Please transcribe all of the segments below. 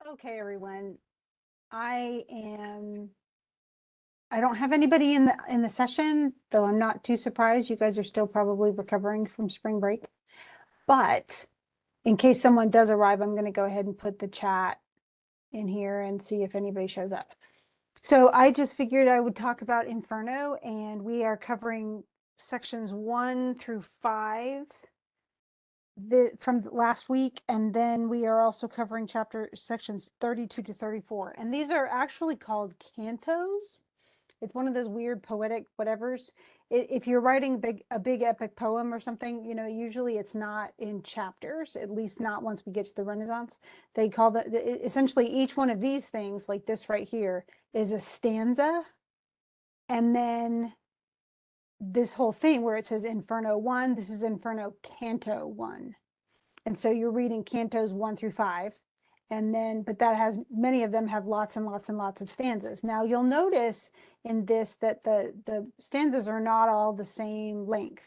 Okay, everyone. I don't have anybody in the session, though I'm not too surprised. You guys are still probably recovering from spring break. But in case someone does arrive, I'm going to go ahead and put the chat in here and see if anybody shows up. So I just figured I would talk about Inferno, and we are covering sections 1 through 5 from last week, and then we are also covering sections 32 to 34. And these are actually called cantos. It's one of those weird poetic whatevers. If you're writing a big epic poem or something, usually it's not in chapters, at least not once we get to the Renaissance. They call essentially each one of these things, like this right here, is a stanza. And then this whole thing where it says Inferno 1, this is Inferno Canto 1. And so you're reading cantos 1 through 5. And then, but many of them have lots and lots and lots of stanzas. Now you'll notice in this that the stanzas are not all the same length.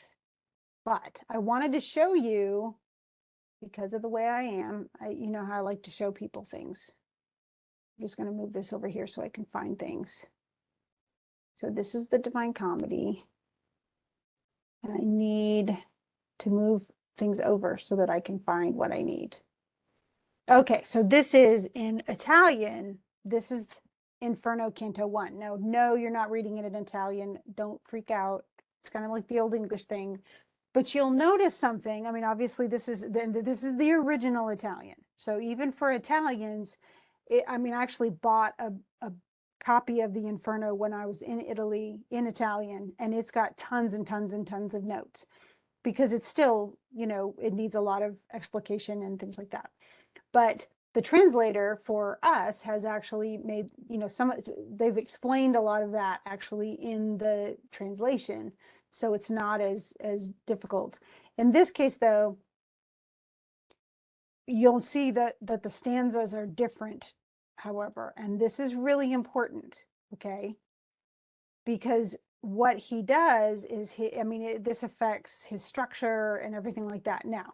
But I wanted to show you, because of the way I am, you know how I like to show people things. I'm just going to move this over here so I can find things. So this is the Divine Comedy. And I need to move things over so that I can find what I need. Okay, so this is in Italian. This is Inferno Canto 1. Now, no, you're not reading it in Italian. Don't freak out. It's kind of like the Old English thing. But you'll notice something. I mean, obviously, this is the original Italian. So even for Italians, I actually bought a copy of the Inferno when I was in Italy in Italian, and it's got tons and tons and tons of notes because it's still, it needs a lot of explication and things like that. But the translator for us has actually made, they've explained a lot of that actually in the translation. So it's not as difficult. In this case, though, you'll see that the stanzas are different, however, and this is really important, okay? Because what he does is this affects his structure and everything like that. Now,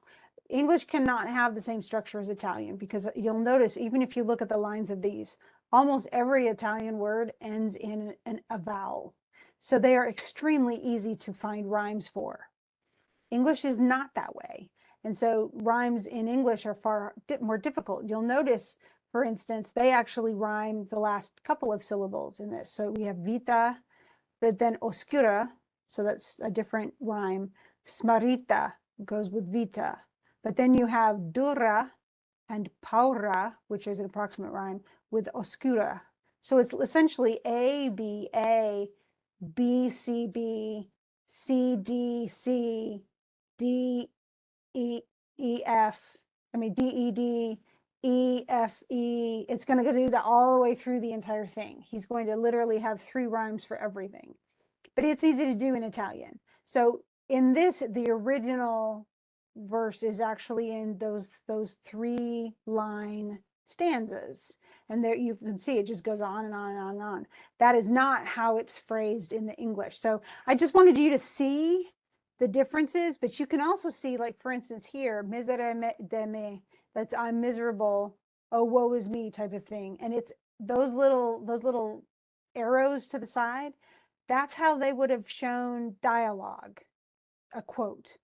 English cannot have the same structure as Italian, because you'll notice, even if you look at the lines of these, almost every Italian word ends in a vowel. So they are extremely easy to find rhymes for. English is not that way. And so rhymes in English are far more difficult. You'll notice, for instance, they actually rhyme the last couple of syllables in this. So we have vita, but then oscura, so that's a different rhyme. Smarita goes with vita. But then you have dura and paura, which is an approximate rhyme, with oscura. So it's essentially A, B, A, B, C, B, C, D, C, D, E, E, F, D, E, D, E, F, E. It's going to do that all the way through the entire thing. He's going to literally have 3 rhymes for everything. But it's easy to do in Italian. So in this, the original verse is actually in those 3-line stanzas. And there you can see it just goes on and on and on and on. That is not how it's phrased in the English. So I just wanted you to see the differences, but you can also see, like, for instance, here, miserere de me, that's I'm miserable, oh, woe is me type of thing. And it's those little arrows to the side. That's how they would have shown dialogue, a quote.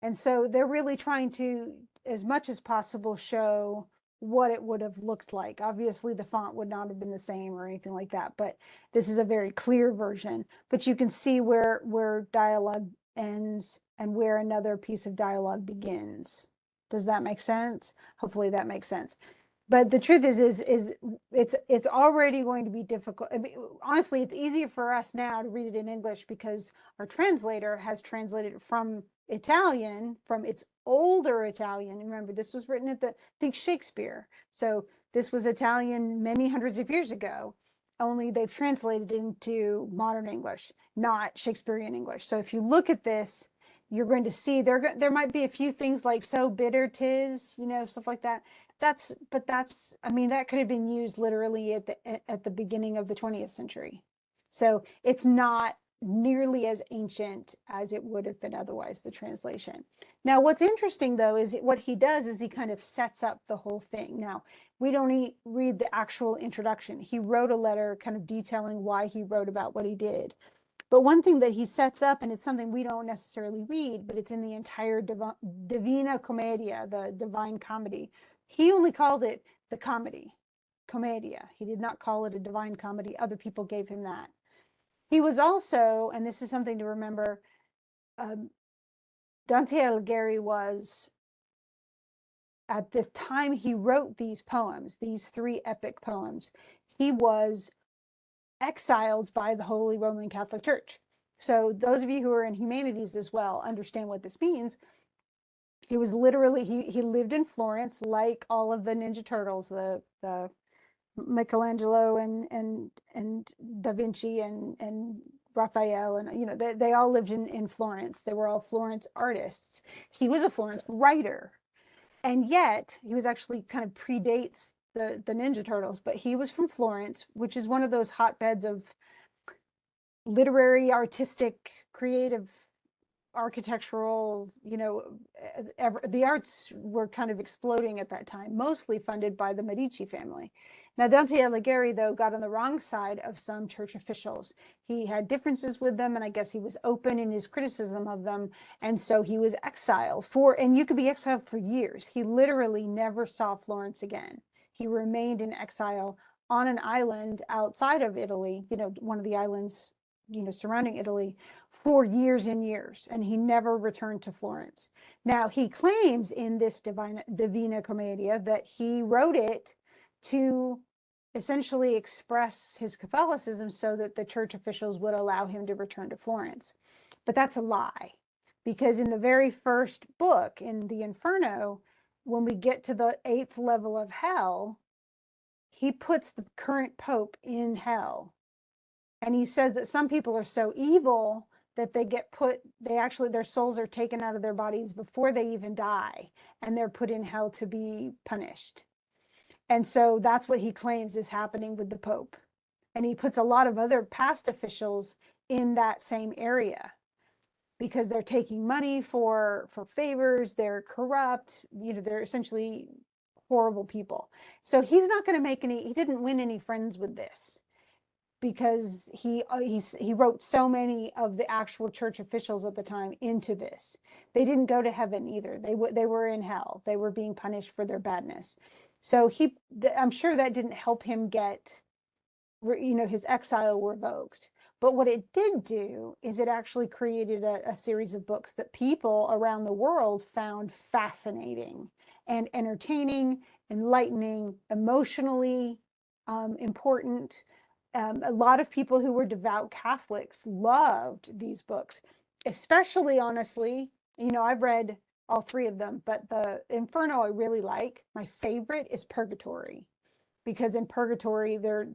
And so they're really trying to, as much as possible, show what it would have looked like. Obviously, the font would not have been the same or anything like that, but this is a very clear version. But you can see where dialogue ends and where another piece of dialogue begins. Does that make sense? Hopefully that makes sense. But the truth is it's already going to be difficult. Honestly, it's easier for us now to read it in English because our translator has translated it from Italian, from its older Italian. Remember, this was written at think Shakespeare. So this was Italian many hundreds of years ago, only they've translated it into modern English, not Shakespearean English. So if you look at this, you're going to see there might be a few things like so bitter 'tis, stuff like that. That could have been used literally at the beginning of the 20th century. So it's not nearly as ancient as it would have been otherwise, the translation. Now, what's interesting though is what he does is he kind of sets up the whole thing. Now, we don't read the actual introduction. He wrote a letter kind of detailing why he wrote about what he did. But one thing that he sets up, and it's something we don't necessarily read, but it's in the entire Divina Commedia, the Divine Comedy. He only called it the comedy, Commedia. He did not call it a divine comedy. Other people gave him that. He was also, and this is something to remember, Dante Alighieri was, at the time he wrote these poems, these three epic poems, he was exiled by the Holy Roman Catholic Church. So those of you who are in humanities as well understand what this means. He was literally, he lived in Florence like all of the Ninja Turtles, the Michelangelo and Da Vinci and Raphael, and you know, they all lived in Florence. They were all Florence artists. He was a Florence writer, and yet he was actually kind of predates the Ninja Turtles, but he was from Florence, which is one of those hotbeds of literary, artistic, creative, architectural, you know, the arts were kind of exploding at that time, mostly funded by the Medici family. Now, Dante Alighieri, though, got on the wrong side of some church officials. He had differences with them, and I guess he was open in his criticism of them, and so he was exiled and you could be exiled for years. He literally never saw Florence again. He remained in exile on an island outside of Italy, you know, one of the islands, you know, surrounding Italy, for years and years, and he never returned to Florence. Now, he claims in this Divina Commedia that he wrote it to essentially express his Catholicism so that the church officials would allow him to return to Florence. But that's a lie, because in the very first book, in the Inferno, when we get to the 8th level of hell, he puts the current pope in hell. And he says that some people are so evil that they actually, their souls are taken out of their bodies before they even die, and they're put in hell to be punished. And so that's what he claims is happening with the Pope. And he puts a lot of other past officials in that same area because they're taking money for favors, they're corrupt, you know, they're essentially horrible people. So he's not going to he didn't win any friends with this, because he wrote so many of the actual church officials at the time into this. They didn't go to heaven either. They were in hell. They were being punished for their badness. So I'm sure that didn't help him get, you know, his exile revoked. But what it did do is it actually created a series of books that people around the world found fascinating and entertaining, enlightening, emotionally important. A lot of people who were devout Catholics loved these books, especially, honestly, you know, I've read all three of them, but the Inferno I really like. My favorite is Purgatory, because in Purgatory, their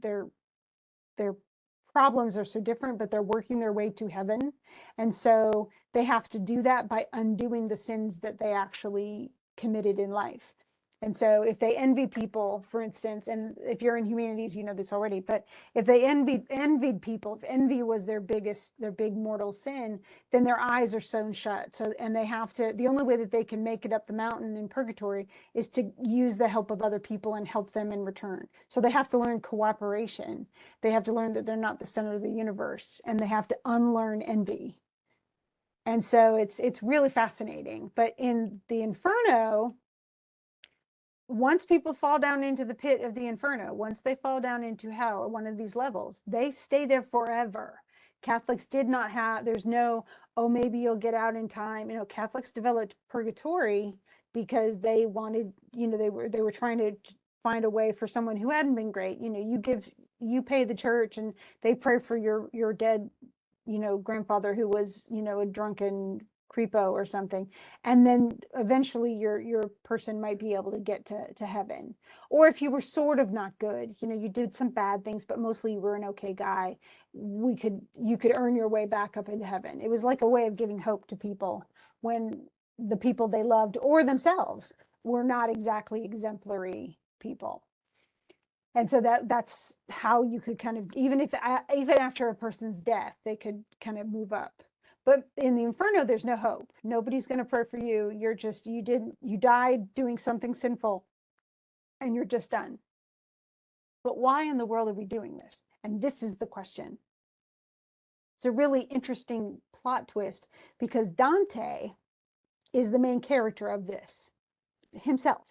problems are so different, but they're working their way to heaven. And so they have to do that by undoing the sins that they actually committed in life. And so if they envy people, for instance, and if you're in humanities, you know this already, but if they envied people, if envy was their big mortal sin, then their eyes are sewn shut. So, and they have to, the only way that they can make it up the mountain in purgatory is to use the help of other people and help them in return. So they have to learn cooperation. They have to learn that they're not the center of the universe, and they have to unlearn envy. And so it's really fascinating. But in the Inferno, once people fall down into the pit of the Inferno, once they fall down into hell at one of these levels, they stay there forever. Catholics did not have, there's no, oh, maybe you'll get out in time. You know, Catholics developed purgatory because they wanted, you know, they were trying to find a way for someone who hadn't been great. You know, you pay the church and they pray for your dead, you know, grandfather who was, you know, a drunken creepo or something, and then eventually your person might be able to get to heaven. Or if you were sort of not good, you know, you did some bad things, but mostly you were an okay guy, you could earn your way back up into heaven. It was like a way of giving hope to people when the people they loved or themselves were not exactly exemplary people. And so that's how you could kind of, even after a person's death, they could kind of move up. But in the Inferno, there's no hope. Nobody's going to pray for you. You died doing something sinful, and you're just done. But why in the world are we doing this? And this is the question. It's a really interesting plot twist, because Dante is the main character of this himself.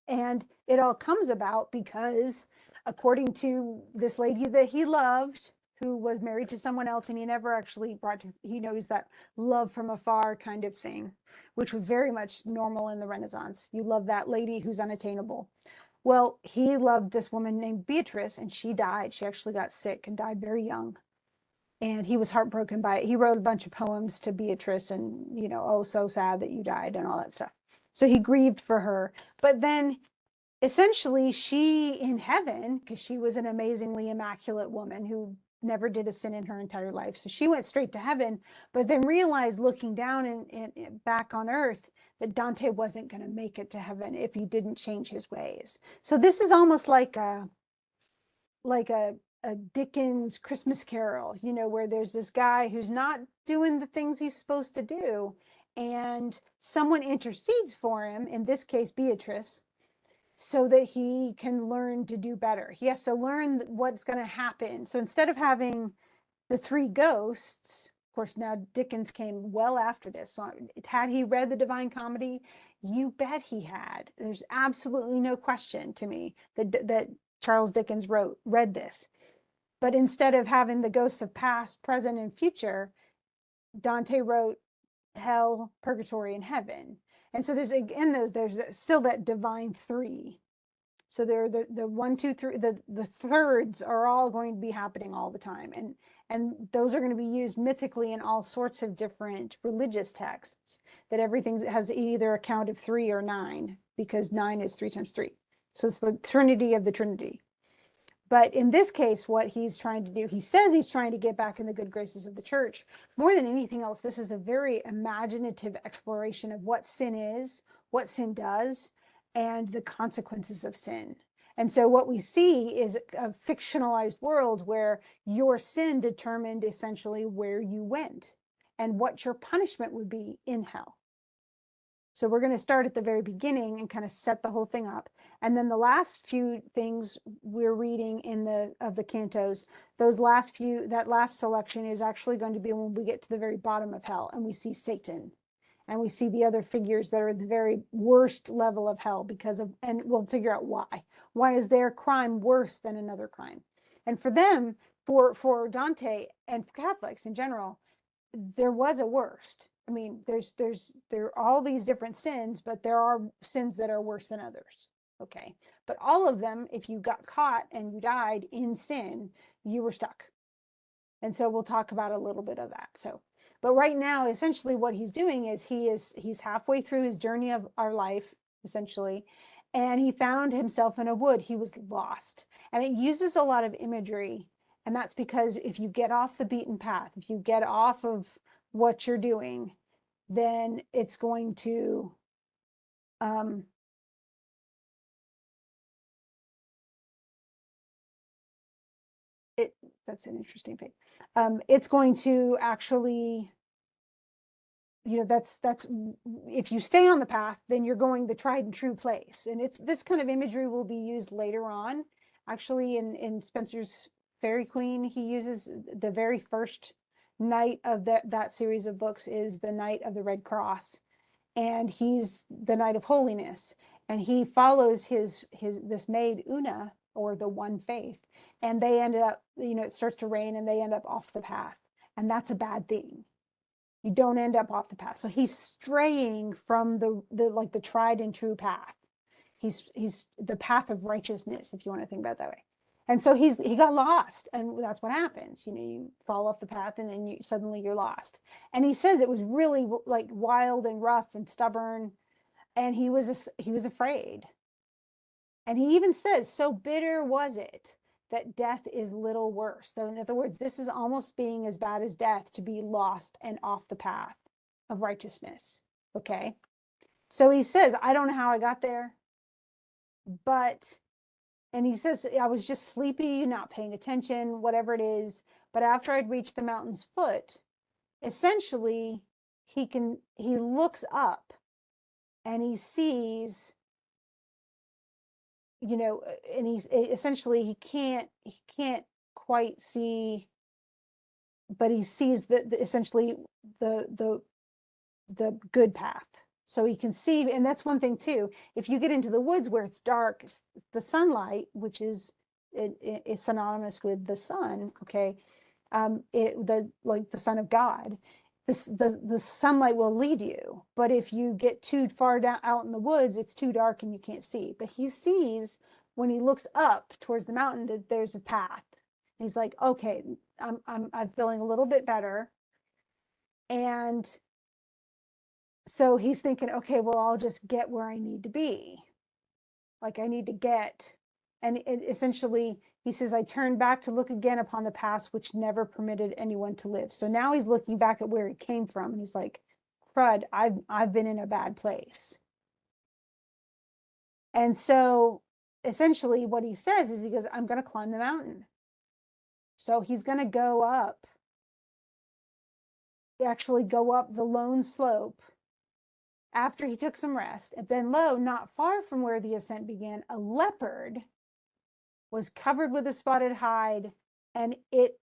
And it all comes about because, according to this lady that he loved, who was married to someone else, and he never actually he knows that love from afar kind of thing, which was very much normal in the Renaissance. You love that lady who's unattainable. Well, he loved this woman named Beatrice, and she died. She actually got sick and died very young. And he was heartbroken by it. He wrote a bunch of poems to Beatrice, and, oh, so sad that you died and all that stuff. So he grieved for her. But then essentially, she in heaven, because she was an amazingly immaculate woman who never did a sin in her entire life, so she went straight to heaven, but then realized, looking down and back on earth, that Dante wasn't going to make it to heaven if he didn't change his ways. So this is almost like a Dickens Christmas Carol, where there's this guy who's not doing the things he's supposed to do, and someone intercedes for him, in this case Beatrice, so that he can learn to do better. He has to learn what's going to happen. So instead of having the three ghosts, of course, now Dickens came well after this. So had he read the Divine Comedy? You bet he had. There's absolutely no question to me that Charles Dickens read this. But instead of having the ghosts of past, present, and future, Dante wrote hell, purgatory, and heaven. And so there's still that divine three. So there are the one, two, three, the thirds are all going to be happening all the time. And those are going to be used mythically in all sorts of different religious texts, that everything has either a count of 3 or 9, because 9 is 3 times 3. So it's the Trinity of the Trinity. But in this case, what he's trying to do, he says he's trying to get back in the good graces of the church. More than anything else, this is a very imaginative exploration of what sin is, what sin does, and the consequences of sin. And so what we see is a fictionalized world where your sin determined essentially where you went and what your punishment would be in hell. So we're going to start at the very beginning and kind of set the whole thing up. And then the last few things we're reading of the cantos, that last selection is actually going to be when we get to the very bottom of hell and we see Satan and we see the other figures that are at the very worst level of hell and we'll figure out why. Why is their crime worse than another crime? And for them, for Dante and for Catholics in general, there was a worst. I mean, there are all these different sins, but there are sins that are worse than others. Okay. But all of them, if you got caught and you died in sin, you were stuck. And so we'll talk about a little bit of that. So, but right now, essentially what he's doing is he's halfway through his journey of our life, essentially, and he found himself in a wood. He was lost. And it uses a lot of imagery. And that's because if you get off the beaten path, if you get off of what you're doing, then it's going to that's an interesting thing. It's going to actually, that's if you stay on the path, then you're going the tried and true place. And it's this kind of imagery will be used later on. Actually, in Spencer's Fairy Queen, he uses the very first knight of that series of books is the Knight of the Red Cross, and he's the Knight of Holiness, and he follows this maid Una, or the One Faith, and they ended up, it starts to rain and they end up off the path, and that's a bad thing. You don't end up off the path. So he's straying from the tried and true path. He's the path of righteousness, if you want to think about it that way. And so he got lost, and that's what happens. You fall off the path, and then suddenly you're lost. And he says it was really like wild and rough and stubborn, and he was afraid. And he even says, so bitter was it that death is little worse. So in other words, this is almost being as bad as death, to be lost and off the path of righteousness. Okay. So he says, I don't know how I got there, but And he says, I was just sleepy, not paying attention, whatever it is. But after I'd reached the mountain's foot, essentially he looks up and he sees, and he's essentially he can't quite see, but he sees essentially the the good path. So he can see, and that's one thing too. If you get into the woods where it's dark, the sunlight, which is it's synonymous with the sun, okay, like the Son of God, the sunlight will lead you. But if you get too far down out in the woods, it's too dark and you can't see. But he sees when he looks up towards the mountain that there's a path. He's like, okay, I'm feeling a little bit better, and so he's thinking, okay, well, I'll just get where I need to be. Like I need to get, and essentially he says, I turned back to look again upon the past, which never permitted anyone to live. So now he's looking back at where he came from, and he's like, crud, I've been in a bad place. And so essentially what he says is he goes, I'm going to climb the mountain. So he's going to actually go up the lone slope after he took some rest. And then lo, not far from where the ascent began, a leopard was covered with a spotted hide, and it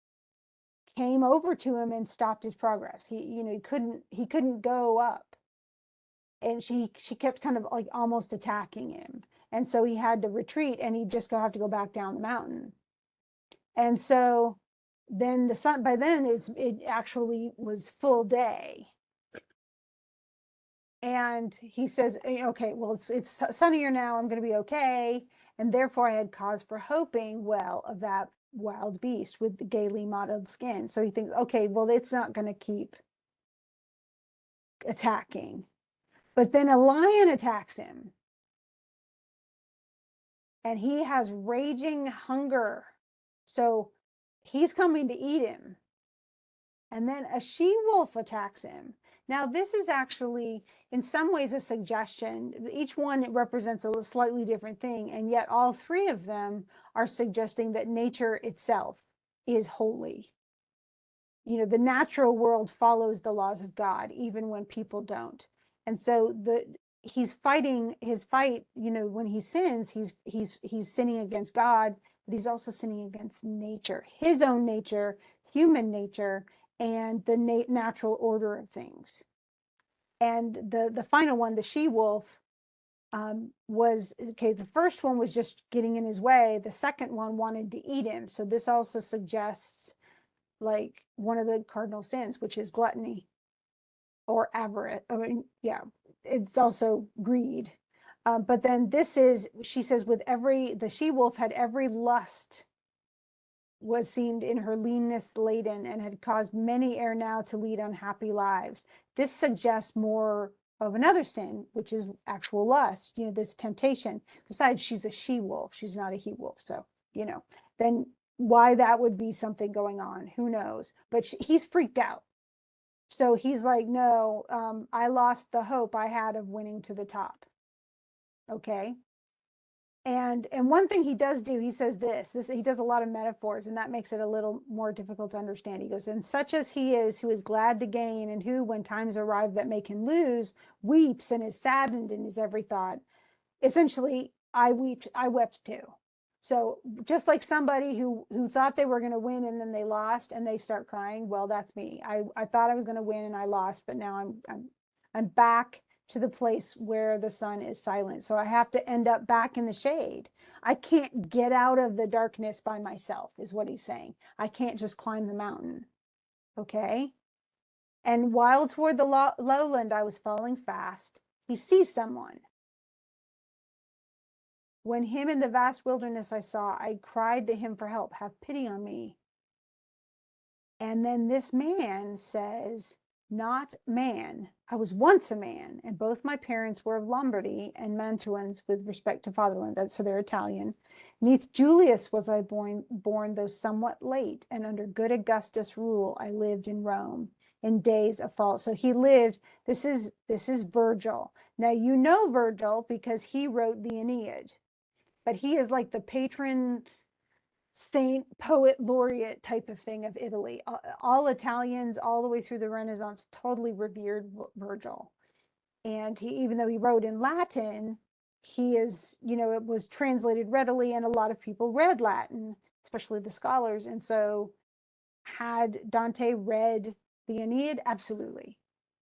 came over to him and stopped his progress. He couldn't go up. And she kept kind of like almost attacking him. And so he had to retreat, and he'd just have to go back down the mountain. And so then the sun, by then it actually was full day. And he says, okay, well, it's sunnier now, I'm going to be okay. And therefore I had cause for hoping well of that wild beast with the gaily mottled skin. So he thinks, okay, well, it's not going to keep attacking. But then a lion attacks him, and he has raging hunger. So he's coming to eat him. And then a she-wolf attacks him. Now, this is actually, in some ways, a suggestion. Each one represents a slightly different thing, and yet all three of them are suggesting that nature itself is holy. The natural world follows the laws of God, even when people don't. And so he's fighting his fight. When he sins, he's sinning against God, but he's also sinning against nature, his own nature, human nature, and the natural order of things. And the final one, the she-wolf, was okay. The first one was just getting in his way. The second one wanted to eat him. So this also suggests like one of the cardinal sins, which is gluttony or avarice. I mean, yeah, it's also greed. But then she says, the she-wolf had every lust was seen in her leanness laden, and had caused many ere now to lead unhappy lives. This suggests more of another sin, which is actual lust, this temptation. Besides, she's a she-wolf, she's not a he-wolf. So, then why that would be something going on, who knows? But he's freaked out. So he's like, no, I lost the hope I had of winning to the top. Okay. And one thing he does do, he says this he does a lot of metaphors, and that makes it a little more difficult to understand. He goes, and such as he is, who is glad to gain, and who, when times arrive that make him lose, weeps and is saddened in his every thought. Essentially, I wept too. So just like somebody who thought they were going to win and then they lost and they start crying, well, that's me. I thought I was going to win and I lost, but now I'm back to the place where the sun is silent. So I have to end up back in the shade. I can't get out of the darkness by myself, is what he's saying. I can't just climb the mountain. Okay. And while toward the lowland I was falling fast, he sees someone. When him in the vast wilderness I saw, I cried to him for help. Have pity on me. And then this man says, not man. I was once a man, and both my parents were of Lombardy and Mantuans with respect to fatherland. So they're Italian. Neath Julius was I born, though somewhat late, and under good Augustus' rule I lived in Rome in days of fall. So he lived, this is Virgil. Now you know Virgil because he wrote the Aeneid. but he is like the patron saint, poet laureate type of thing of Italy. All Italians, all the way through the Renaissance, totally revered Virgil. And he, even though he wrote in Latin, he is, it was translated readily, and a lot of people read Latin, especially the scholars. And so, had Dante read the Aeneid? Absolutely.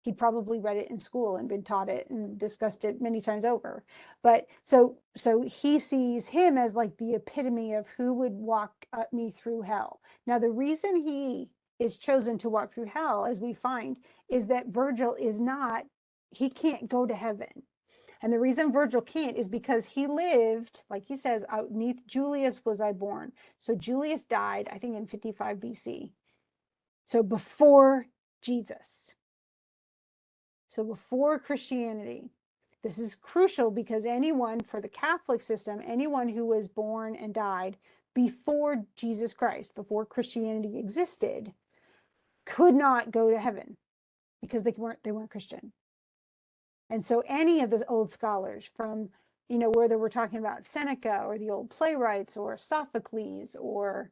He'd probably read it in school and been taught it and discussed it many times over. But so he sees him as like the epitome of who would walk me through hell. Now, the reason he is chosen to walk through hell, as we find, is that Virgil is not, he can't go to heaven. And the reason Virgil can't is because he lived, like he says, outneath Julius was I born. So Julius died, I think, in 55 BC. So before Jesus. So before Christianity. This is crucial because anyone, for the Catholic system, anyone who was born and died before Jesus Christ, before Christianity existed, could not go to heaven because they weren't Christian. And so any of the old scholars from, whether we're talking about Seneca or the old playwrights or Sophocles or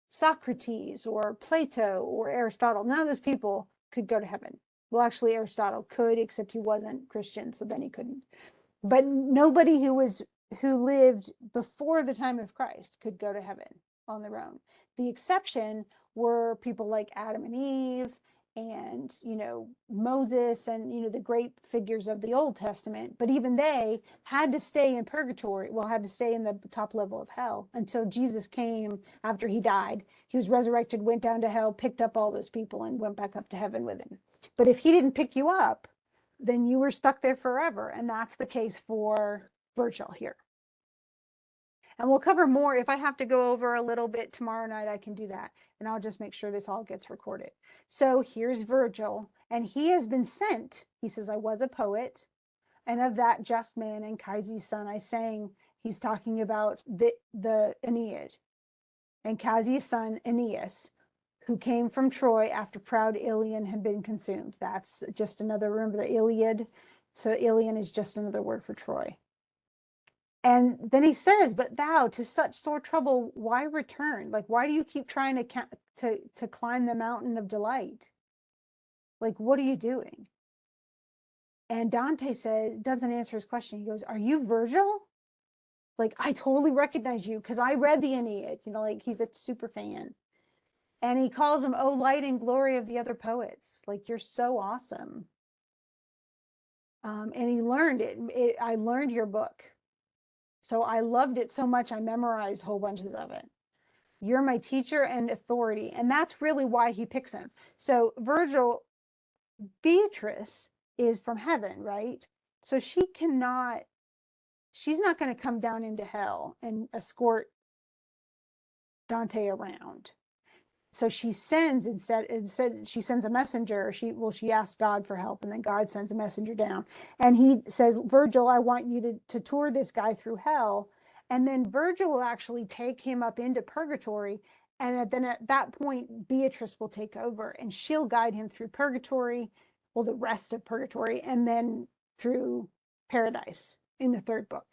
Socrates or Plato or Aristotle, none of those people could go to heaven. Well, actually, Aristotle could, except he wasn't Christian, so then he couldn't. But nobody who lived before the time of Christ could go to heaven on their own. The exception were people like Adam and Eve and Moses and the great figures of the Old Testament. But even they had to stay in purgatory, had to stay in the top level of hell until Jesus came after he died. He was resurrected, went down to hell, picked up all those people, and went back up to heaven with him. But if he didn't pick you up, then you were stuck there forever. And that's the case for Virgil here. And we'll cover more. If I have to go over a little bit tomorrow night, I can do that. And I'll just make sure this all gets recorded. So here's Virgil, and he has been sent. He says, I was a poet, and of that just man and Chaise's son I sang. He's talking about the Aeneid. And Chaise's son Aeneas, who came from Troy after proud Ilion had been consumed. That's just another, remember the Iliad? So Ilion is just another word for Troy. And then he says, but thou to such sore trouble, why return? Like, why do you keep trying to climb the mountain of delight? Like, what are you doing? And Dante doesn't answer his question. He goes, are you Virgil? Like, I totally recognize you because I read the Aeneid, like he's a super fan. And he calls him, oh, light and glory of the other poets. Like, you're so awesome. And he learned it. I learned your book. So I loved it so much, I memorized whole bunches of it. You're my teacher and authority. And that's really why he picks him. So Virgil, Beatrice is from heaven, right? So she's not going to come down into hell and escort Dante around. So she sends she sends a messenger. She asks God for help, and then God sends a messenger down, and he says, Virgil, I want you to tour this guy through hell. And then Virgil will actually take him up into purgatory, and then at that point Beatrice will take over, and she'll guide him through purgatory, well, the rest of purgatory, and then through paradise in the third book.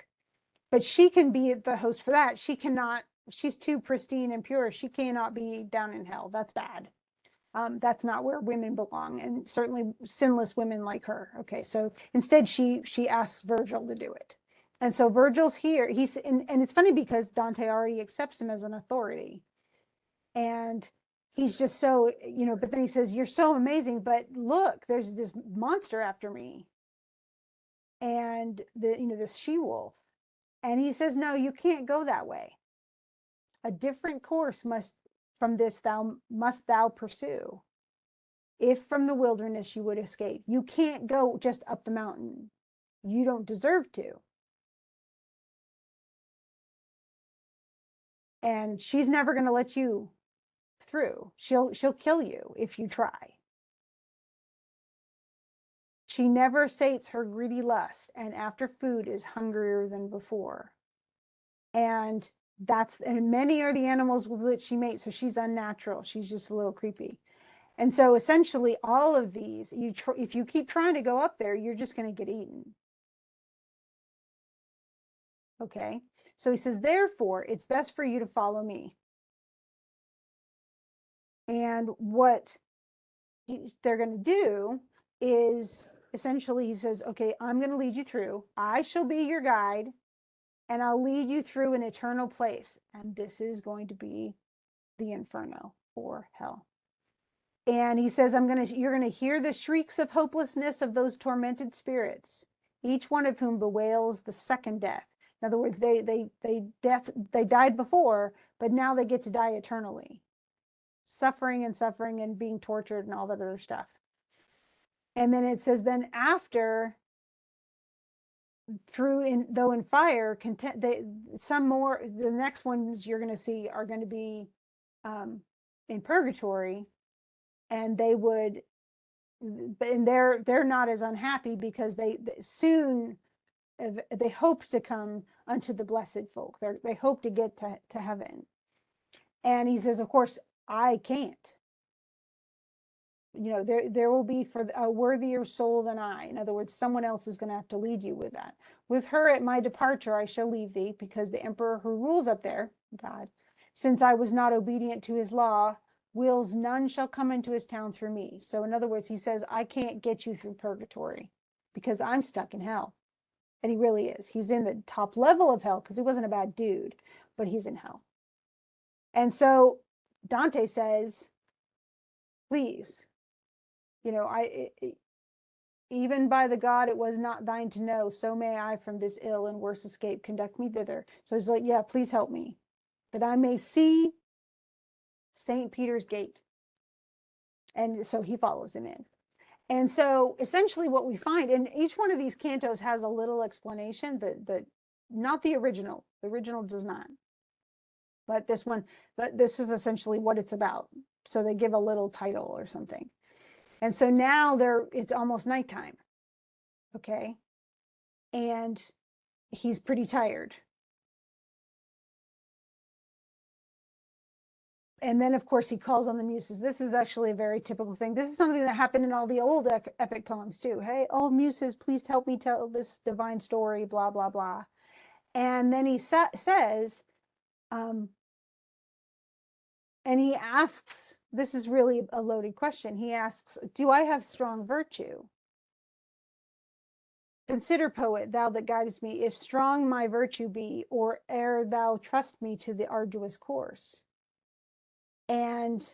But she can be the host for that. She cannot, she's too pristine and pure. She cannot be down in hell. That's bad. That's not where women belong, and certainly sinless women like her. Okay, so instead she asks Virgil to do it. And so Virgil's here. And it's funny because Dante already accepts him as an authority. And he's just so, but then he says, you're so amazing, but look, there's this monster after me. And this she-wolf. And he says, no, you can't go that way. A different course must thou pursue. If from the wilderness you would escape, you can't go just up the mountain. You don't deserve to. And she's never going to let you through. She'll kill you if you try. She never sates her greedy lust, and after food is hungrier than before. And many are the animals with which she mates, so she's unnatural. She's just a little creepy. And so essentially all of these, if you keep trying to go up there, you're just going to get eaten. Okay. So he says, therefore, it's best for you to follow me. And what they're going to do is essentially, he says, okay, I'm going to lead you through. I shall be your guide, and I'll lead you through an eternal place. And this is going to be the Inferno, or hell. And he says, you're going to hear the shrieks of hopelessness of those tormented spirits, each one of whom bewails the second death. In other words, they died before, but now they get to die eternally, suffering and being tortured and all that other stuff. And then it says, then after, though in fire, content, some more, the next ones you're going to see are going to be in purgatory, and they're not as unhappy because they soon, they hope to come unto the blessed folk. They hope to get to heaven. And he says, of course, I can't. There will be for a worthier soul than I. In other words, someone else is going to have to lead you with that. With her at my departure, I shall leave thee, because the emperor who rules up there, God, since I was not obedient to his law, wills none shall come into his town through me. So in other words, he says, I can't get you through purgatory because I'm stuck in hell. And he really is. He's in the top level of hell because he wasn't a bad dude, but he's in hell. And so Dante says, please, even by the God it was not thine to know, so may I from this ill and worse escape, conduct me thither. So he's like, yeah, please help me, that I may see St. Peter's gate. And so he follows him in. And so essentially what we find, and each one of these cantos has a little explanation, that not the original does not, but this is essentially what it's about. So they give a little title or something. And so now it's almost nighttime. Okay. And he's pretty tired. And then, of course, he calls on the muses. This is actually a very typical thing. This is something that happened in all the old epic poems too. Hey, oh muses, please help me tell this divine story, blah, blah, blah. And then he says, and he asks, this is really a loaded question. He asks, do I have strong virtue? Consider, poet, thou that guidest me, if strong my virtue be, or ere thou trust me to the arduous course. And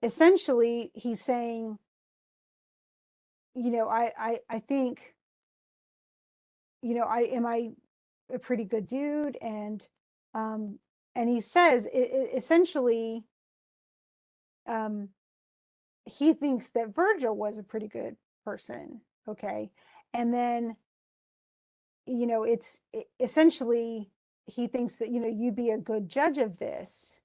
essentially he's saying, I think, am I a pretty good dude? And he says, essentially, he thinks that Virgil was a pretty good person. Okay. And then, essentially, he thinks that, you'd be a good judge of this.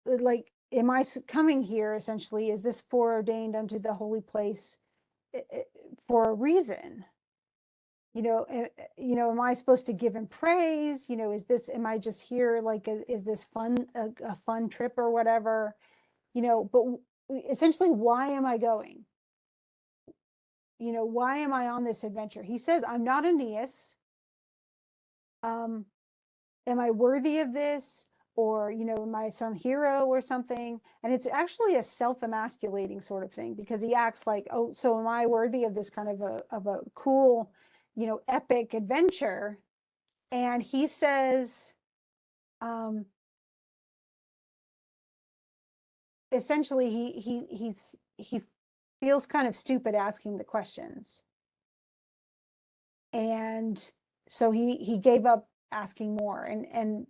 Like, am I coming here, essentially, is this foreordained unto the holy place for a reason? Am I supposed to give him praise? Am I just here, like, is this fun, a fun trip or whatever? But essentially, why am I going? Why am I on this adventure? He says, I'm not Aeneas. Am I worthy of this? Or, am I some hero or something? And it's actually a self-emasculating sort of thing, because he acts like, oh, so am I worthy of this kind of a cool, epic adventure? And he says, essentially, he feels kind of stupid asking the questions. And so he gave up asking more. And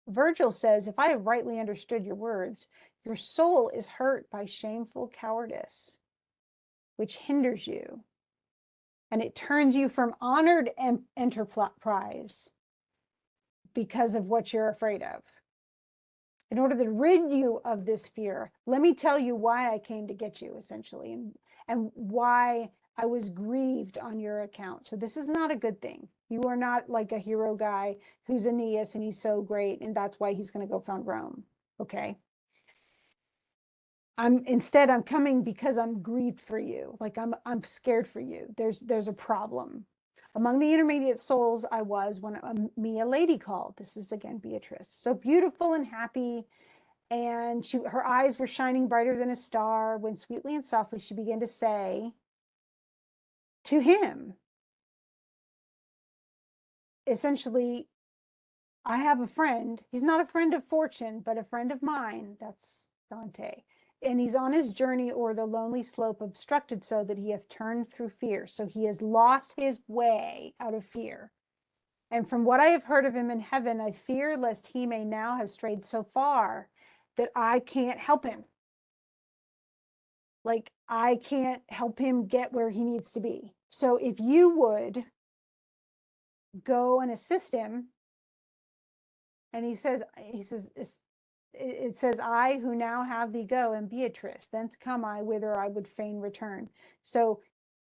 Virgil says, if I have rightly understood your words, your soul is hurt by shameful cowardice, which hinders you, and it turns you from honored enterprise because of what you're afraid of. In order to rid you of this fear, let me tell you why I came to get you, essentially, and why I was grieved on your account. So this is not a good thing. You are not like a hero guy who's Aeneas and he's so great and that's why he's going to go found Rome. Okay. I'm coming because I'm grieved for you. Like I'm scared for you. There's a problem. Among the intermediate souls I was when me a lady called. This is again Beatrice. So beautiful and happy, and her eyes were shining brighter than a star when sweetly and softly she began to say to him, essentially, I have a friend. He's not a friend of fortune, but a friend of mine. That's Dante. And he's on his journey o'er the lonely slope, obstructed so that he hath turned through fear. So he has lost his way out of fear. And from what I have heard of him in heaven, I fear lest he may now have strayed so far that I can't help him. Like, I can't help him get where he needs to be. So if you would go and assist him, and he says, it says, I who now have thee go, and Beatrice, thence come I whither I would fain return. So,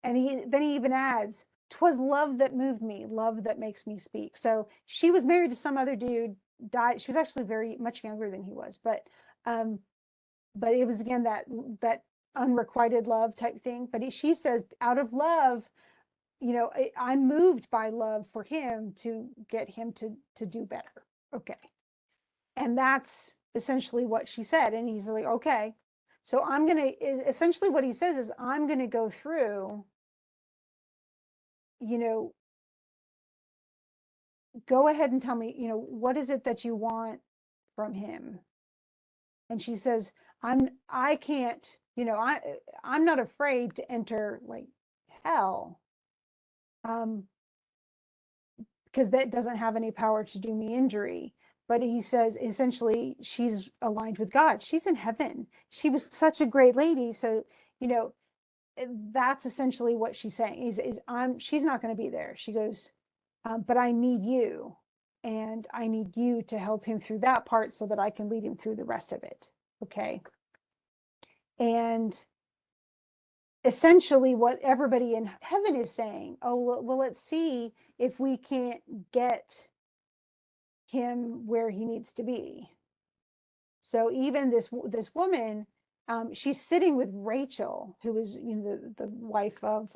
and then he even adds, 'twas love that moved me, love that makes me speak. So she was married to some other dude, died. She was actually very much younger than he was, but it was again that unrequited love type thing. But she says, out of love, I'm moved by love for him to get him to do better. Okay. And that's essentially what she said. And he's like, okay. So essentially what he says is, I'm going to go through, go ahead and tell me, what is it that you want from him? And she says, I can't, I'm not afraid to enter like hell. Because that doesn't have any power to do me injury. But he says, essentially, she's aligned with God. She's in heaven. She was such a great lady. So, that's essentially what she's saying she's not going to be there. She goes, but I need you. And I need you to help him through that part so that I can lead him through the rest of it. Okay. And essentially what everybody in heaven is saying, oh, well, let's see if we can't get him where he needs to be. So even this woman, she's sitting with Rachel, who is the wife of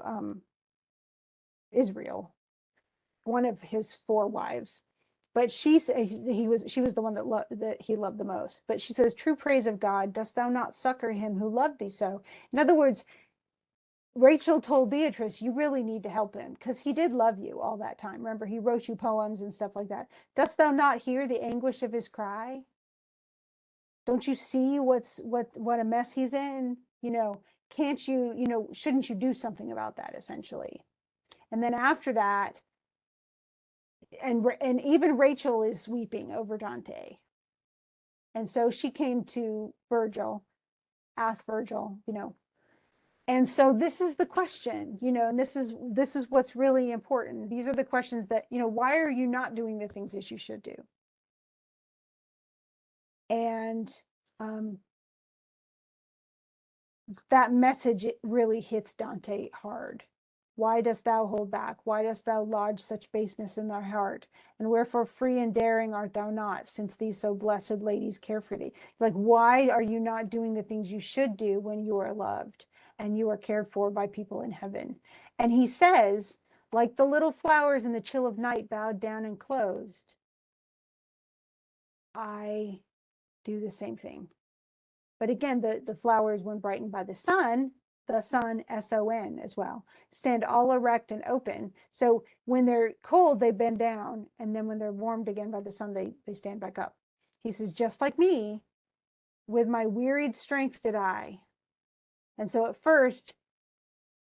Israel, one of his 4 wives. But she was the one that he loved the most. But she says, true praise of God, dost thou not succor him who loved thee so? In other words, Rachel told Beatrice, you really need to help him because he did love you all that time. Remember, he wrote you poems and stuff like that. Dost thou not hear the anguish of his cry? Don't you see what a mess he's in? Can't you, shouldn't you do something about that, essentially? And then after that, and even Rachel is weeping over Dante. And so she came to Virgil, asked Virgil, and so this is the question, and this is what's really important. These are the questions that, why are you not doing the things that you should do? And that message, it really hits Dante hard. Why dost thou hold back? Why dost thou lodge such baseness in thy heart? And wherefore free and daring art thou not, since these so blessed ladies care for thee? Like, why are you not doing the things you should do when you are loved and you are cared for by people in heaven? And he says, like the little flowers in the chill of night bowed down and closed, I do the same thing. But again, the flowers, when brightened by the sun, S-O-N, as well, stand all erect and open. So when they're cold, they bend down. And then when they're warmed again by the sun, they stand back up. He says, just like me, with my wearied strength did I. And so at first,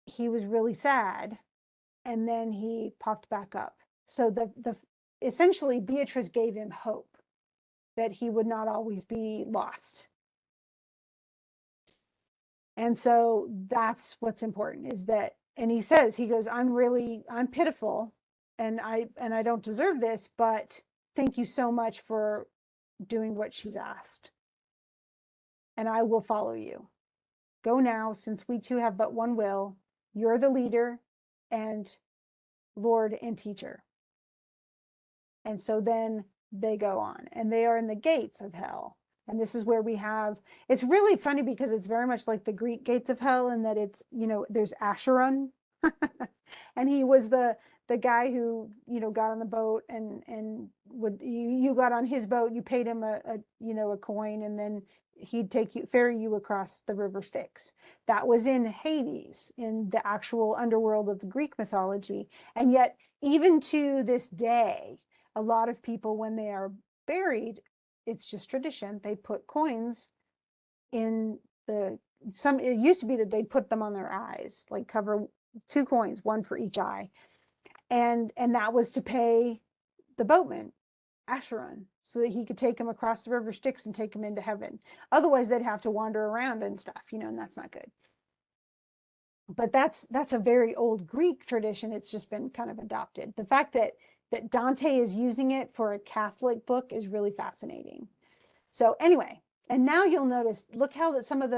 he was really sad. And then he popped back up. So essentially, Beatrice gave him hope that he would not always be lost. And so that's what's important, is that, and he says, he goes, I'm pitiful and I don't deserve this, but thank you so much for doing what she's asked. And I will follow you. Go now, since we two have but one will. You're the leader and Lord and teacher. And so then they go on, and they are in the gates of hell. And this is where it's really funny because it's very much like the Greek gates of hell, in that it's, there's Asheron. And he was the the guy who, got on the boat and would, you got on his boat, you paid him a coin, and then he'd ferry you across the river Styx. That was in Hades, in the actual underworld of the Greek mythology. And yet, even to this day, a lot of people, when they are buried, it's just tradition, they put coins in it used to be that they'd put them on their eyes, like cover 2 coins, one for each eye. And that was to pay the boatman, Acheron, so that he could take him across the river Styx and take him into heaven. Otherwise, they'd have to wander around and stuff, and that's not good. But that's a very old Greek tradition. It's just been kind of adopted. The fact that Dante is using it for a Catholic book is really fascinating. So anyway, and now you'll notice, look how some of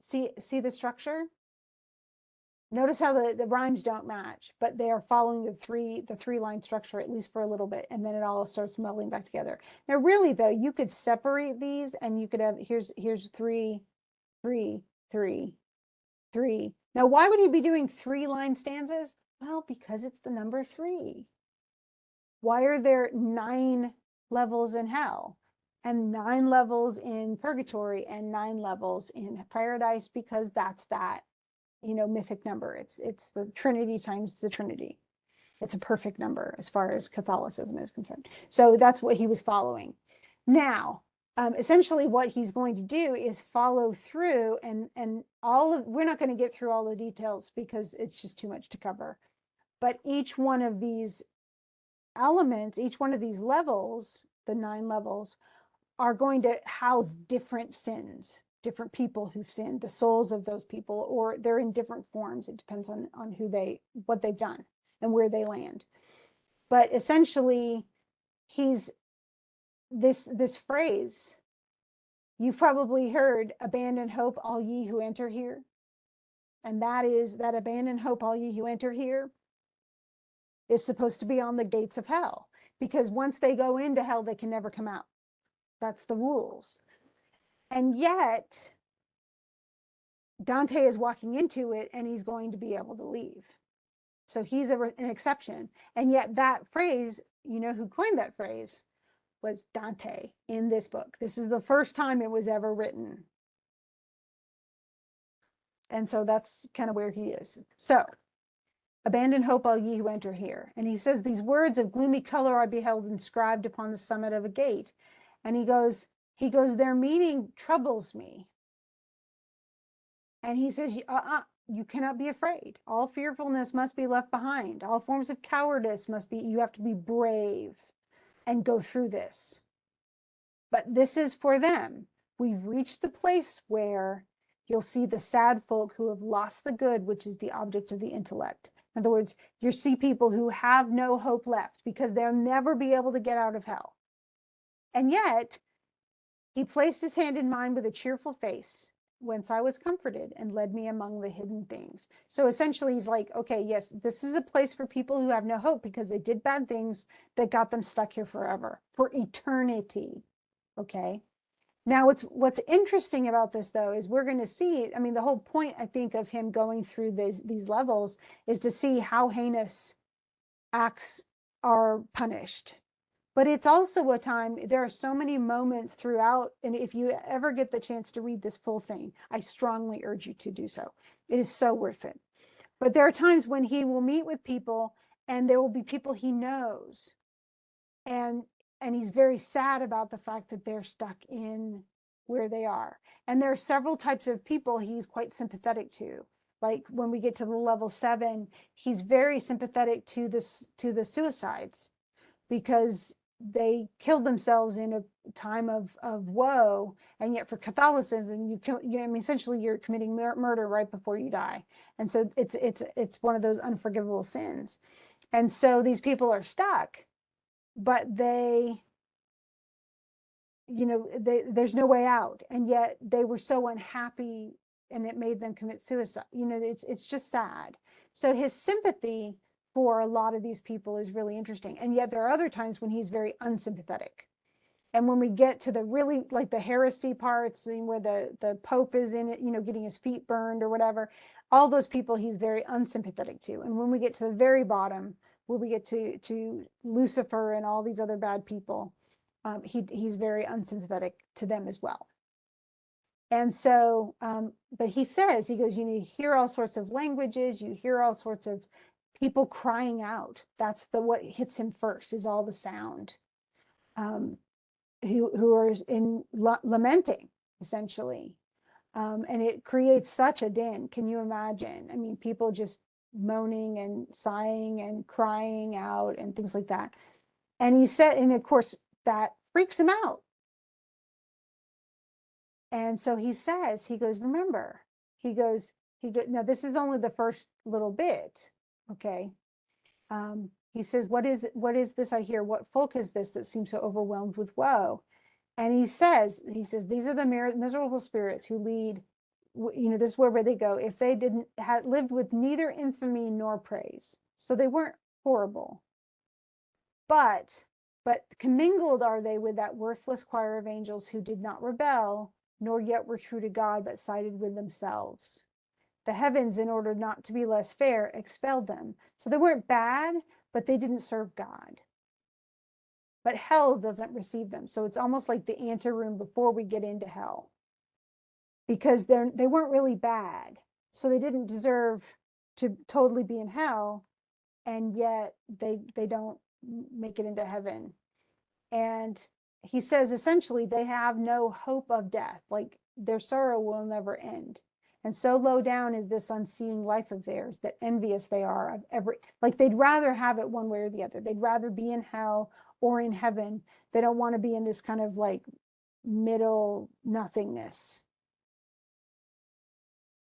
see the structure? Notice how the rhymes don't match, but they are following the three line structure, at least for a little bit, and then it all starts melding back together. Now, really though, you could separate these, and you could have, here's 3, 3, 3, 3. Now, why would he be doing 3-line stanzas? Well, because it's the number 3. Why are there 9 levels in hell and 9 levels in purgatory and 9 levels in paradise? Because that's that, mythic number. It's the Trinity times the Trinity. It's a perfect number as far as Catholicism is concerned. So that's what he was following. Now, essentially what he's going to do is follow through, and we're not going to get through all the details because it's just too much to cover. But each one of these elements, each one of these levels, the 9 levels, are going to house different sins, different people who've sinned, the souls of those people, or they're in different forms. It depends on what they've done and where they land. But essentially, he's this phrase, you've probably heard, abandon hope, all ye who enter here. And that abandon hope, all ye who enter here, is supposed to be on the gates of hell, because once they go into hell, they can never come out. That's the rules. And yet Dante is walking into it and he's going to be able to leave. So he's an exception. And yet that phrase, who coined that phrase was Dante in this book. This is the first time it was ever written. And so that's kind of where he is. So, abandon hope, all ye who enter here. And he says, these words of gloomy color I beheld inscribed upon the summit of a gate. And he goes, their meaning troubles me. And he says, you cannot be afraid. All fearfulness must be left behind. All forms of cowardice you have to be brave and go through this. But this is for them. We've reached the place where you'll see the sad folk who have lost the good, which is the object of the intellect. In other words, you see people who have no hope left because they'll never be able to get out of hell. And yet, he placed his hand in mine with a cheerful face, whence I was comforted, and led me among the hidden things. So essentially, he's like, okay, yes, this is a place for people who have no hope because they did bad things that got them stuck here forever, for eternity. Okay. Now, what's interesting about this, though, is we're going to see, I mean, the whole point, I think, of him going through these levels is to see how heinous acts are punished. But it's also a time, there are so many moments throughout, and if you ever get the chance to read this full thing, I strongly urge you to do so. It is so worth it. But there are times when he will meet with people, and there will be people he knows, and he's very sad about the fact that they're stuck in where they are. And there are several types of people he's quite sympathetic to. Like when we get to the level 7, he's very sympathetic to the suicides, because they killed themselves in a time of woe, and yet for Catholicism, essentially you're committing murder right before you die, and so it's one of those unforgivable sins. And so these people are stuck, but there's no way out, and yet they were so unhappy, and it made them commit suicide. It's just sad. So his sympathy for a lot of these people is really interesting. And yet there are other times when he's very unsympathetic. And when we get to the really, like the heresy parts, where the Pope is in it, getting his feet burned or whatever, all those people he's very unsympathetic to. And when we get to the very bottom, where we get to Lucifer and all these other bad people. He's very unsympathetic to them as well. And so, but he says, he goes, you hear all sorts of languages, you hear all sorts of people crying out. That's what hits him first, is all the sound. Who are lamenting, essentially. And it creates such a din. Can you imagine? I mean, people just moaning and sighing and crying out and things like that. And he said, and of course, that freaks him out. And so he says, he goes, remember, he goes, now this is only the first little bit, okay? He says, what is this I hear? What folk is this that seems so overwhelmed with woe? And he says, these are the miserable spirits who lead, this is where they go, if they didn't have lived with neither infamy nor praise. So they weren't horrible, but commingled are they with that worthless choir of angels who did not rebel, nor yet were true to God, but sided with themselves. The heavens, in order not to be less fair, expelled them. So they weren't bad, but they didn't serve God. But hell doesn't receive them. So it's almost like the anteroom before we get into hell, because they weren't really bad. So they didn't deserve to totally be in hell, and yet they don't make it into heaven. And he says, essentially, they have no hope of death. Like, their sorrow will never end. And so low down is this unseeing life of theirs that envious they are of like, they'd rather have it one way or the other. They'd rather be in hell or in heaven. They don't want to be in this kind of like middle nothingness.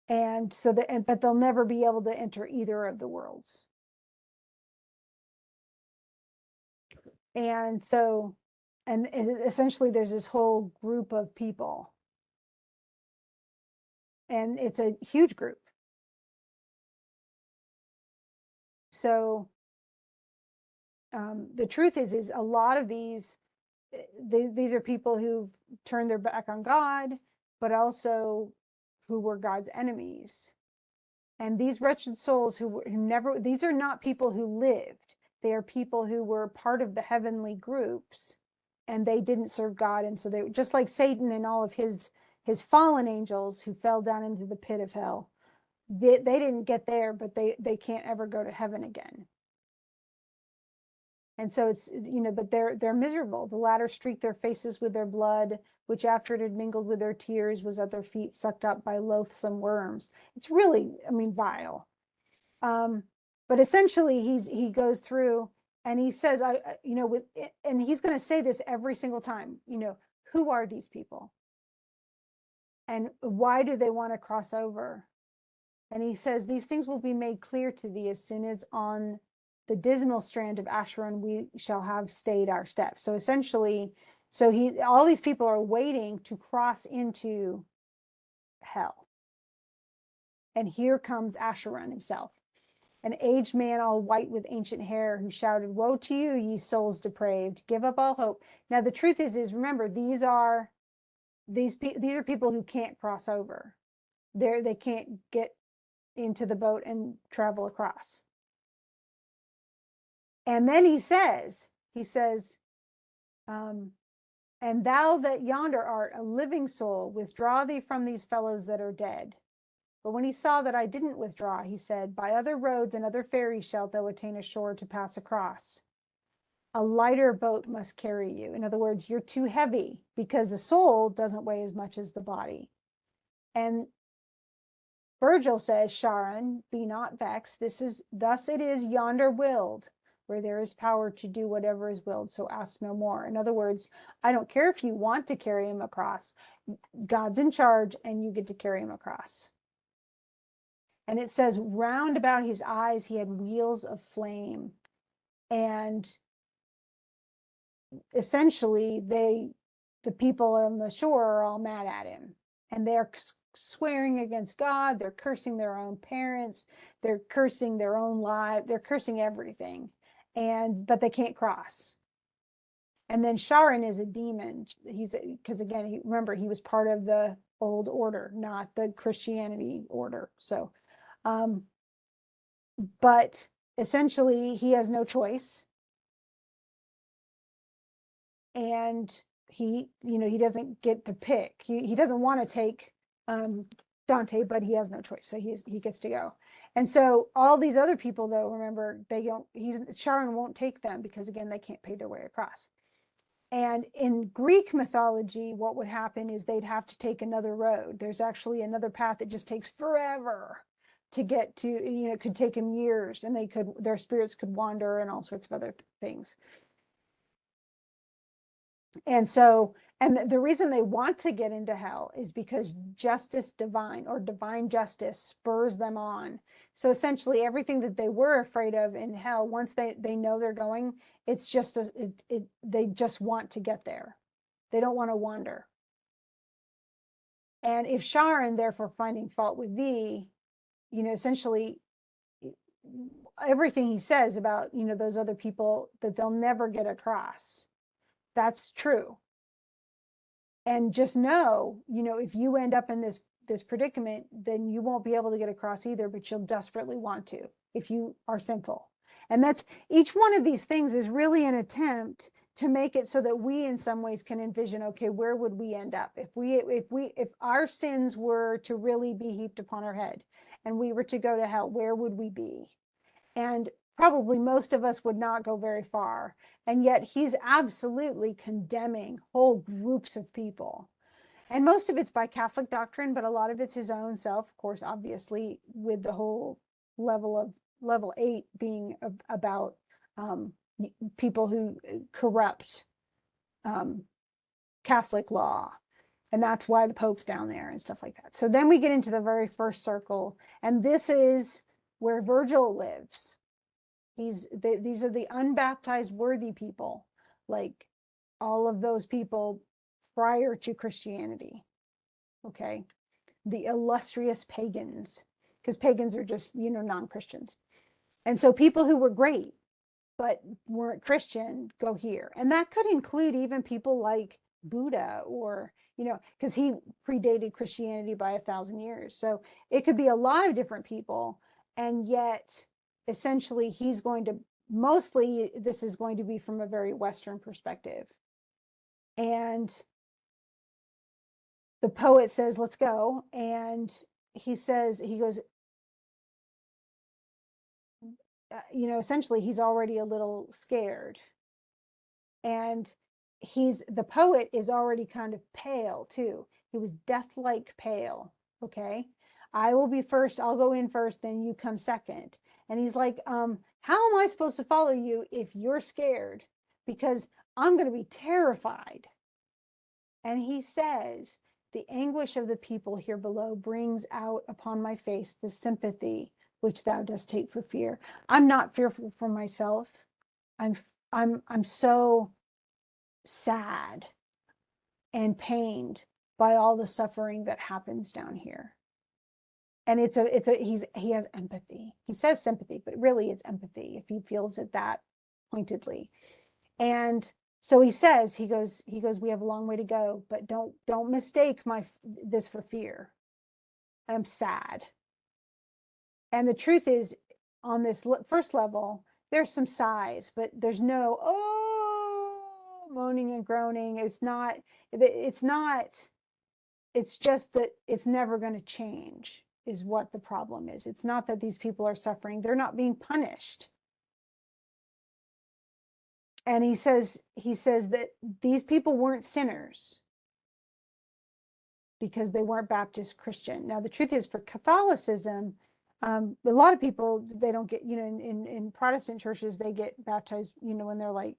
And so but they'll never be able to enter either of the worlds. And so, and essentially there's this whole group of people, and it's a huge group. So the truth is a lot of these are people who've turned their back on God, but also who were God's enemies. And these wretched souls who never, these are not people who lived. They are people who were part of the heavenly groups, and they didn't serve God. And so they, just like Satan and all of his fallen angels who fell down into the pit of hell, they didn't get there, but they can't ever go to heaven again. And so it's, but they're miserable. The latter streaked their faces with their blood, which after it had mingled with their tears was at their feet, sucked up by loathsome worms. It's really, I mean, vile. But essentially he goes through and he says, and he's going to say this every single time, who are these people? And why do they want to cross over? And he says, these things will be made clear to thee as soon as on the dismal strand of Acheron we shall have stayed our steps. So essentially, all these people are waiting to cross into hell. And here comes Acheron himself, an aged man all white with ancient hair, who shouted, woe to you, ye souls depraved, give up all hope. Now the truth is remember, these are people who can't cross over. They can't get into the boat and travel across. And then he says, and thou that yonder art a living soul, withdraw thee from these fellows that are dead. But when he saw that I didn't withdraw, he said, by other roads and other ferries shalt thou attain a shore to pass across. A lighter boat must carry you. In other words, you're too heavy, because the soul doesn't weigh as much as the body. And Virgil says, Charon, be not vexed. Thus it is yonder willed, where there is power to do whatever is willed. So ask no more. In other words, I don't care if you want to carry him across. God's in charge, and you get to carry him across. And it says, round about his eyes he had wheels of flame. And essentially, the people on the shore are all mad at him, and they're swearing against God. They're cursing their own parents. They're cursing their own life. They're cursing everything, but they can't cross. And then Charon is a demon. Because again, remember, he was part of the old order, not the Christianity order. So, but essentially he has no choice, and he, he doesn't get to pick. He doesn't want to take Dante, but he has no choice, so he gets to go. And so all these other people, though, remember, they don't. Charon won't take them because, again, they can't pay their way across. And in Greek mythology, what would happen is they'd have to take another road. There's actually another path that just takes forever to get to. It could take them years, and their spirits could wander and all sorts of other things. And so, and the reason they want to get into hell is because justice divine, or divine justice, spurs them on. So essentially everything that they were afraid of in hell, once they know they're going, it's just they just want to get there. They don't want to wander. And if Charon, therefore, finding fault with thee, essentially everything he says about, those other people, that they'll never get across, that's true. And just know, if you end up in this predicament, then you won't be able to get across either, but you'll desperately want to if you are sinful. And that's, each one of these things is really an attempt to make it so that we in some ways can envision, okay, where would we end up if our sins were to really be heaped upon our head and we were to go to hell, where would we be? And probably most of us would not go very far. And yet he's absolutely condemning whole groups of people. And most of it's by Catholic doctrine, but a lot of it's his own self, of course, obviously, with the whole level 8 being about people who corrupt Catholic law. And that's why the Pope's down there and stuff like that. So then we get into the very first circle, and this is where Virgil lives. These are the unbaptized worthy people, like all of those people prior to Christianity. Okay, the illustrious pagans, because pagans are just, non-Christians. And so people who were great but weren't Christian go here. And that could include even people like Buddha, or, because he predated Christianity by 1,000 years. So it could be a lot of different people. And yet, essentially, mostly this is going to be from a very Western perspective. And the poet says, let's go. And he goes, essentially he's already a little scared. And the poet is already kind of pale too. He was death-like pale. Okay. I will be first. I'll go in first, then you come second. And he's like, how am I supposed to follow you if you're scared? Because I'm going to be terrified. And he says, the anguish of the people here below brings out upon my face the sympathy which thou dost take for fear. I'm not fearful for myself. I'm so sad and pained by all the suffering that happens down here. And he has empathy. He says sympathy, but really it's empathy if he feels it that pointedly. And so he goes, we have a long way to go, but don't mistake this for fear. I'm sad. And the truth is, on this first level, there's some sighs, but there's no, moaning and groaning. It's just that it's never going to change, is what the problem is. It's not that these people are suffering. They're not being punished. And he says that these people weren't sinners because they weren't Baptist Christian. Now, the truth is, for Catholicism, a lot of people, they don't get, in Protestant churches, they get baptized, when they're like,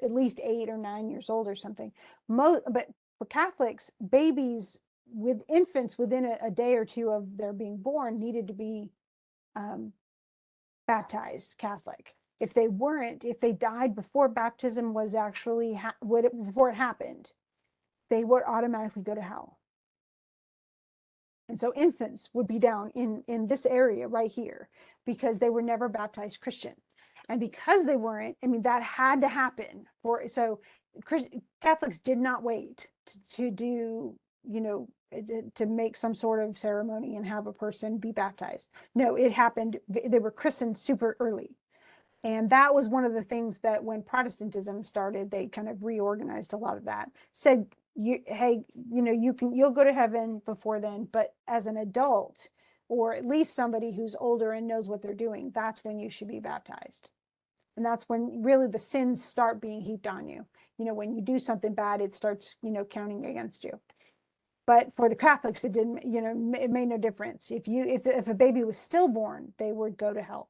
at least 8 or 9 years old or something. But for Catholics, babies with infants within a day or two of their being born needed to be baptized Catholic. If they died before baptism was actually, before it happened, they would automatically go to hell. And so infants would be down in this area right here because they were never baptized Christian. And because they weren't, that had to happen so Catholics did not wait to do, to make some sort of ceremony and have a person be baptized. No, it happened. They were christened super early. And that was one of the things that when Protestantism started, they kind of reorganized a lot of that. Said, hey, you'll go to heaven before then, but as an adult, or at least somebody who's older and knows what they're doing, that's when you should be baptized. And that's when really the sins start being heaped on you. When you do something bad, it starts, counting against you. But for the Catholics, it didn't, it made no difference. If a baby was stillborn, they would go to hell.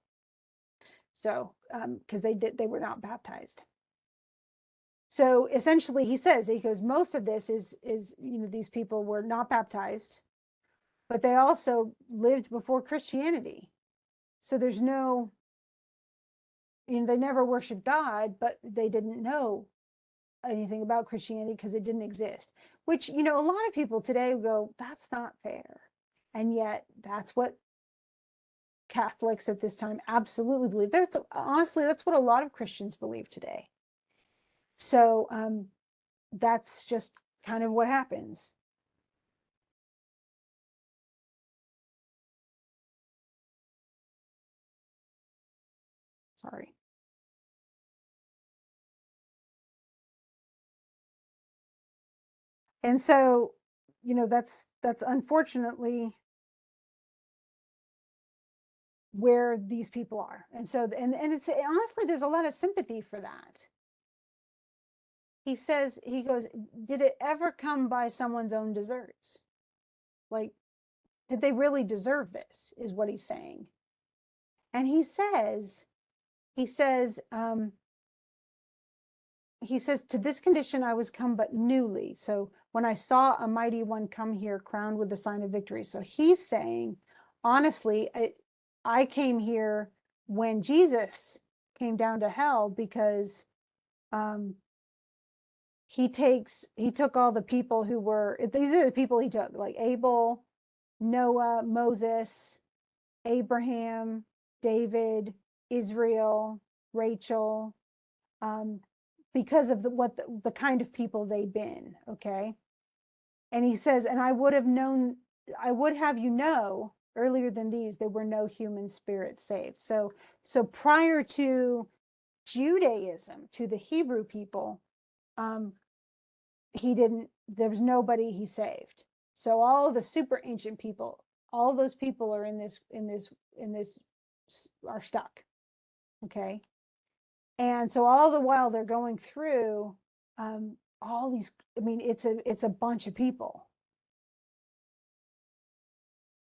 So, because they were not baptized. So essentially, he goes, most of this is these people were not baptized, but they also lived before Christianity. So there's no, they never worshiped God, but they didn't know anything about Christianity because it didn't exist. Which, a lot of people today go, that's not fair. And yet that's what Catholics at this time absolutely believe. Honestly, that's what a lot of Christians believe today. So that's just kind of what happens. Sorry. And so, that's unfortunately where these people are. And so, and it's honestly, there's a lot of sympathy for that. He goes, did it ever come by someone's own desserts? Like, did they really deserve this? Is what he's saying. And he says, to this condition I was come but newly. So when I saw a mighty one come here crowned with the sign of victory. So he's saying, honestly, I came here when Jesus came down to hell because he took all the people who were, these are the people he took, like Abel, Noah, Moses, Abraham, David, Israel, Rachel, because of the kind of people they'd been. Okay. And he says, and I would have earlier than these, there were no human spirits saved. So prior to Judaism, to the Hebrew people, there was nobody he saved. So all of the super ancient people, all those people are in this are stuck. Okay. And so all the while they're going through all these, it's a bunch of people.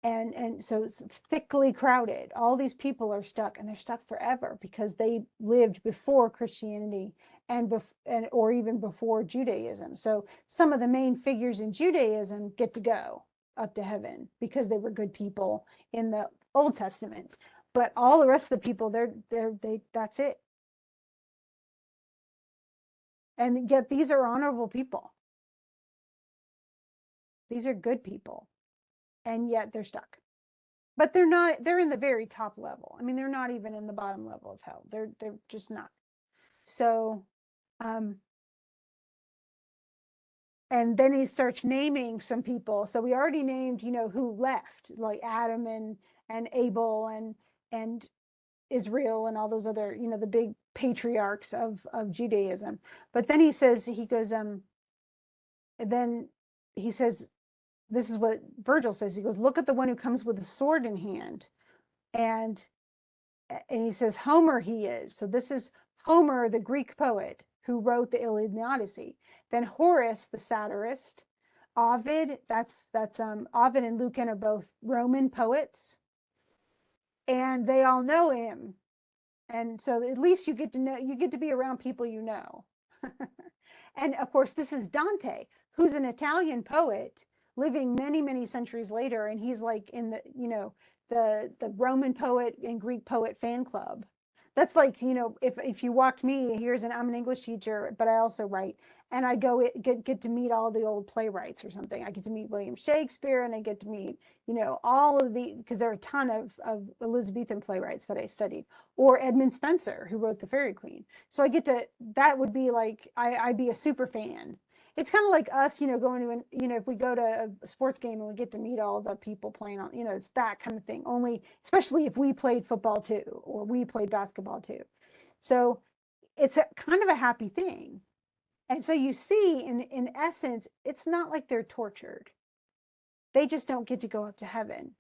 And so it's thickly crowded. All these people are stuck, and they're stuck forever because they lived before Christianity or even before Judaism. So some of the main figures in Judaism get to go up to heaven because they were good people in the Old Testament. But all the rest of the people, that's it. And yet these are honorable people. These are good people. And yet they're stuck. But they're in the very top level. They're not even in the bottom level of hell. They're just not. So and then he starts naming some people. So we already named, who left, like Adam and Abel and Israel and all those other, the big patriarchs of Judaism. But then then he says, this is what Virgil says. He goes, look at the one who comes with a sword in hand. And he says, Homer he is. So this is Homer, the Greek poet who wrote the Iliad and the Odyssey. Then Horace, the satirist. Ovid, that's Ovid and Lucan are both Roman poets. And they all know him. And so at least you get to be around people you know. And of course, this is Dante, who's an Italian poet living many, many centuries later. And he's like in the Roman poet and Greek poet fan club. That's like, if you walked me, I'm an English teacher, but I also write, and I get to meet all the old playwrights or something. I get to meet William Shakespeare, and I get to meet, all of because there are a ton of Elizabethan playwrights that I studied, or Edmund Spenser, who wrote The Fairy Queen. So that would be like, I'd be a super fan. it's kind of like us, going to if we go to a sports game and we get to meet all the people playing on, it's that kind of thing. Only, especially if we played football too, or we played basketball too. So it's a kind of a happy thing. And so you see, in essence, it's not like they're tortured. They just don't get to go up to heaven.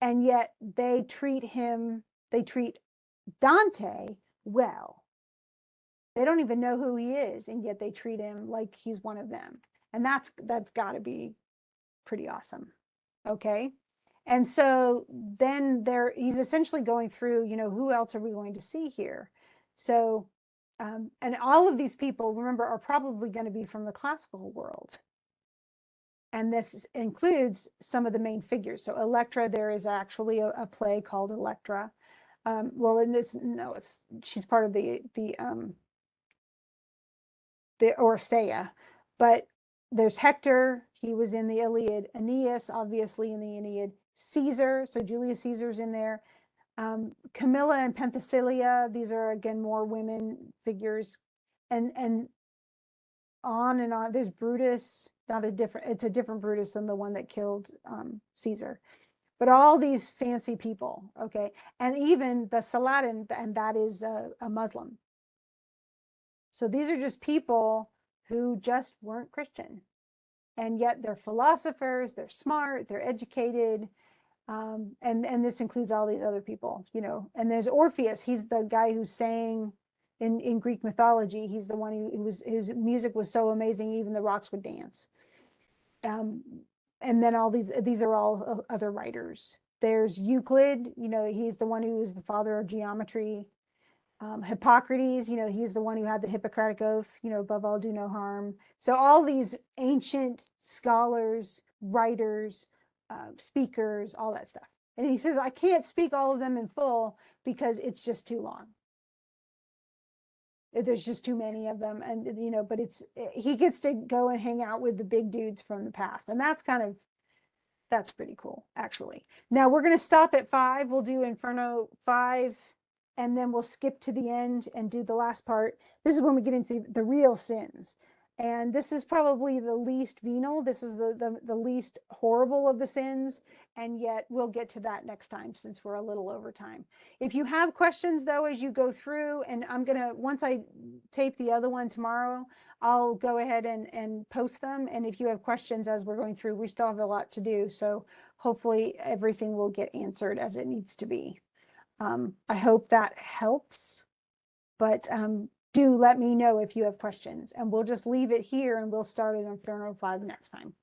And yet they treat Dante well. They don't even know who he is, and yet they treat him like he's one of them. And that's got to be pretty awesome. Okay. And so then he's essentially going through, who else are we going to see here? So, and all of these people, remember, are probably going to be from the classical world. And this includes some of the main figures. So Electra, there is actually a play called Electra. Well, and she's part of the Oresteia, but there's Hector. He was in the Iliad. Aeneas, obviously in the Aeneid. Caesar, so Julius Caesar's in there. Camilla and Penthesilea, these are again more women figures, and on and on. There's Brutus, it's a different Brutus than the one that killed Caesar. But all these fancy people, okay, and even the Saladin, and that is a Muslim. So these are just people who just weren't Christian, and yet they're philosophers, they're smart, they're educated, and this includes all these other people, And there's Orpheus. He's the guy who sang in Greek mythology. He's the one whose music was so amazing, even the rocks would dance. And then all these are all other writers. There's Euclid. He's the one who is the father of geometry. Hippocrates, he's the one who had the Hippocratic Oath, above all do no harm. So all these ancient scholars, writers, speakers, all that stuff. And he says, I can't speak all of them in full because it's just too long. There's just too many of them. And, but he gets to go and hang out with the big dudes from the past. And that's pretty cool, actually. Now we're going to stop at 5. We'll do Inferno 5. And then we'll skip to the end and do the last part. This is when we get into the real sins. And this is probably the least venal. This is the least horrible of the sins. And yet we'll get to that next time since we're a little over time. If you have questions, though, as you go through, and once I tape the other one tomorrow, I'll go ahead and post them. And if you have questions as we're going through, we still have a lot to do. So hopefully everything will get answered as it needs to be. I hope that helps, but do let me know if you have questions, and we'll just leave it here and we'll start at Inferno 5 next time.